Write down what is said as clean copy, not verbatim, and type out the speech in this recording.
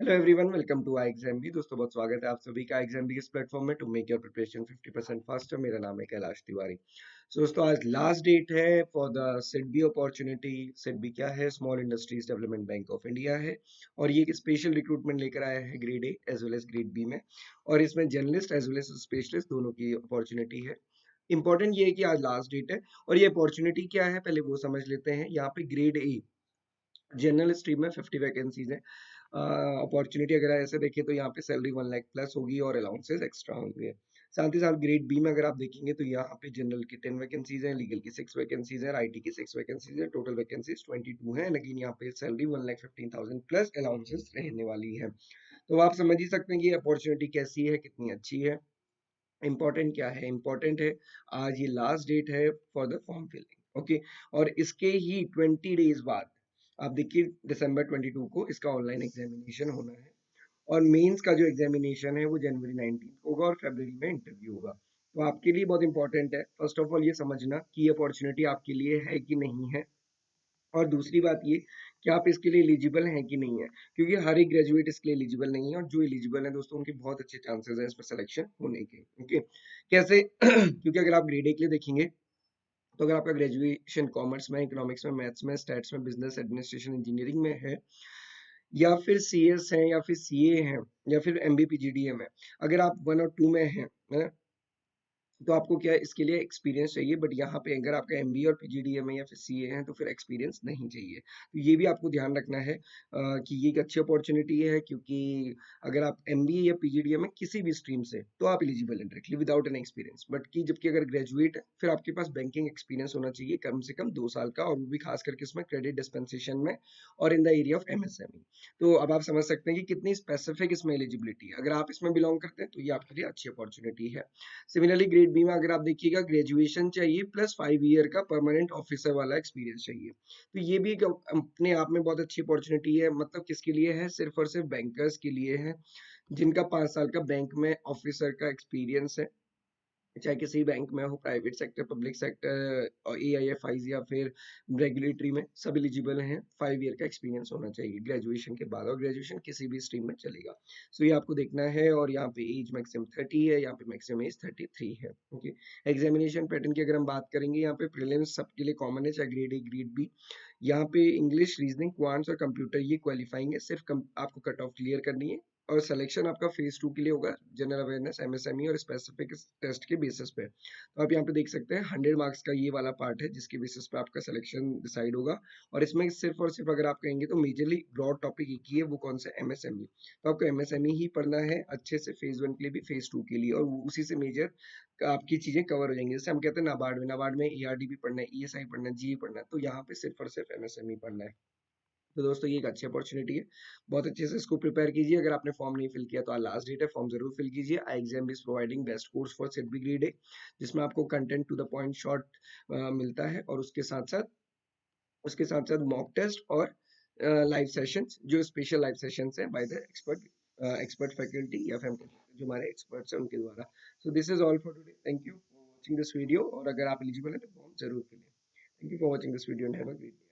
Hello everyone, welcome to iExam B. दोस्तों बहुत स्वागत है आप सभी का एग्जाम बी इस प्लेटफॉर्म में to make your preparation 50% faster. मेरा नाम है कैलाश तिवारी। दोस्तों आज लास्ट डेट है for the SIDBI opportunity. SIDBI क्या है? Small industries development bank of India है और ये एक स्पेशल रिक्रूटमेंट लेकर आया है grade A as well as grade B में। और इसमें journalist as well as specialist दोनों की अपॉर्चुनिटी है। इंपॉर्टेंट ये है कि आज लास्ट डेट है और ये अपॉर्चुनिटी क्या है पहले वो समझ लेते हैं। यहाँ पे ग्रेड ए जनरल स्ट्रीम में 50 वैकेंसीज है। अपॉर्चुनिटी अगर ऐसे देखें तो यहाँ पे सैलरी 1 लाख प्लस होगी और अलाउंसेस एक्स्ट्रा होंगे। साथ ही साथ ग्रेड बी में अगर आप देखेंगे तो यहाँ पे जनरल की 10 वैकेंसीज हैं, लीगल की 6 वैकेंसीज है, आईटी की 6 वैकेंसीज है, टोटल वैकेंसीज 22 है। लेकिन यहाँ पे सैलरी 1,15,000 प्लस अलाउंसेस रहने वाली है। तो आप समझ ही सकते हैं कि अपॉर्चुनिटी कैसी है, कितनी अच्छी है। इम्पोर्टेंट क्या है? इम्पोर्टेंट है आज ये लास्ट डेट है for the form filling. Okay. और इसके ही 20 डेज बाद आप देखिए दिसंबर 22 को इसका ऑनलाइन एग्जामिनेशन होना है और मेंस का जो एग्जामिनेशन है वो जनवरी 19 को होगा और फरवरी में इंटरव्यू होगा। तो आपके लिए बहुत इंपॉर्टेंट है फर्स्ट ऑफ ऑल ये समझना कि ये अपॉर्चुनिटी आपके लिए है कि नहीं है। और दूसरी बात ये कि आप इसके लिए एलिजिबल हैं कि नहीं है, क्योंकि हर एक ग्रेजुएट इसके लिए एलिजिबल नहीं है और जो एलिजिबल है दोस्तों उनके बहुत अच्छे चांसेस हैं इसमें सिलेक्शन होने के। ओके। कैसे? क्योंकि अगर आप ग्रेड ए के लिए देखेंगे तो अगर आपका ग्रेजुएशन कॉमर्स में, इकोनॉमिक्स में, मैथ्स में, स्टैट्स में, बिजनेस एडमिनिस्ट्रेशन इंजीनियरिंग में है या फिर सीएस है या फिर सीए है या फिर एमबीपीजीडीएम है, अगर आप 1 और 2 में हैं, है ना, तो आपको क्या है इसके लिए एक्सपीरियंस चाहिए। बट यहाँ पे अगर आपका एमबीए और पीजीडीएम है या फिर सीए है तो फिर एक्सपीरियंस नहीं चाहिए। तो ये भी आपको ध्यान रखना है कि ये एक अच्छी अपॉर्चुनिटी है, क्योंकि अगर आप एमबीए या पीजीडीएम में किसी भी स्ट्रीम से तो आप एलिजिबल हैं directly without an experience. But की जबकि अगर ग्रेजुएट है फिर आपके पास बैंकिंग एक्सपीरियंस होना चाहिए कम से कम 2 साल का, और वो भी खास करके इसमें क्रेडिट डिस्पेंसेशन में और in the area of MSME. तो अब आप समझ सकते हैं कि कितनी स्पेसिफिक इसमें एलिजिबिलिटी है। अगर आप इसमें बिलोंग करते हैं तो ये आपके लिए अच्छी अपॉर्चुनिटी है। सिमिलरली ग्रेड बी में अगर आप देखिएगा ग्रेजुएशन चाहिए प्लस 5 ईयर का परमानेंट ऑफिसर वाला एक्सपीरियंस चाहिए। तो ये भी एक अपने आप में बहुत अच्छी अपॉर्चुनिटी है। मतलब किसके लिए है? सिर्फ और सिर्फ बैंकर्स के लिए है जिनका 5 साल का बैंक में ऑफिसर का एक्सपीरियंस है, चाहे किसी बैंक में हो, प्राइवेट सेक्टर, पब्लिक सेक्टर और एआईएफआईज या फिर रेगुलेटरी में, सब एलिजिबल हैं। 5 ईयर का एक्सपीरियंस होना चाहिए ग्रेजुएशन के बाद और ग्रेजुएशन किसी भी स्ट्रीम में चलेगा। सो ये आपको देखना है। और यहाँ पे एज मैक्सिमम 30 है, यहाँ पे मैक्सिमम एज 33 है। ओके। एग्जामिनेशन पैटर्न की अगर हम बात करेंगे, यहाँ पे प्रीलिम्स सबके लिए कॉमन है, चाहे ग्रेड ए ग्रेड बी। यहाँ पे इंग्लिश, रीजनिंग, क्वांट्स और कंप्यूटर ये क्वालिफाइंग है। सिर्फ आपको कट ऑफ क्लियर करनी है और सिलेक्शन आपका फेज 2 के लिए होगा जनरल अवेयरनेस, एमएसएमई और स्पेसिफिक टेस्ट के बेसिस पे। तो आप यहाँ पे देख सकते हैं 100 मार्क्स का ये वाला पार्ट है जिसके बेसिस पे आपका सिलेक्शन डिसाइड होगा। और इसमें सिर्फ और सिर्फ अगर आप कहेंगे तो मेजरली ब्रॉड टॉपिक एक ही है, वो कौन सा? एमएसएमई। तो आपको एमएसएमई ही पढ़ना है अच्छे से, फेज 1 के लिए भी, फेज 2 के लिए, और उसी से मेजर आपकी चीजें कवर हो जाएंगी। जैसे हम कहते हैं नाबार्ड में, ईआरडी भी पढ़ना है, ईएसआई पढ़ना है, जीई पढ़ना है, तो यहाँ पे सिर्फ और सिर्फ एमएसएमई पढ़ना है। तो दोस्तों ये एक अच्छी अपॉर्चुनिटी है, बहुत अच्छे से इसको प्रिपेयर कीजिए। अगर आपने फॉर्म नहीं फिल किया तो आज लास्ट डेट है, फॉर्म जरूर फिल कीजिए। IExam is providing best course for set B grade A, जिसमें आपको content to the point short मिलता है और उसके साथ साथ मॉक टेस्ट और लाइव सेशंस, जो स्पेशल लाइव सेशंस हैं बाय द एक्सपर्ट फैकल्टी या फिर जो हमारे एक्सपर्ट्स हैं उनके द्वारा। So this is all for today. Thank you for watching this video, और अगर आप एलिजिबल हैं तो फॉर्म जरूर फिल। Thank you for watching this video and have a great day.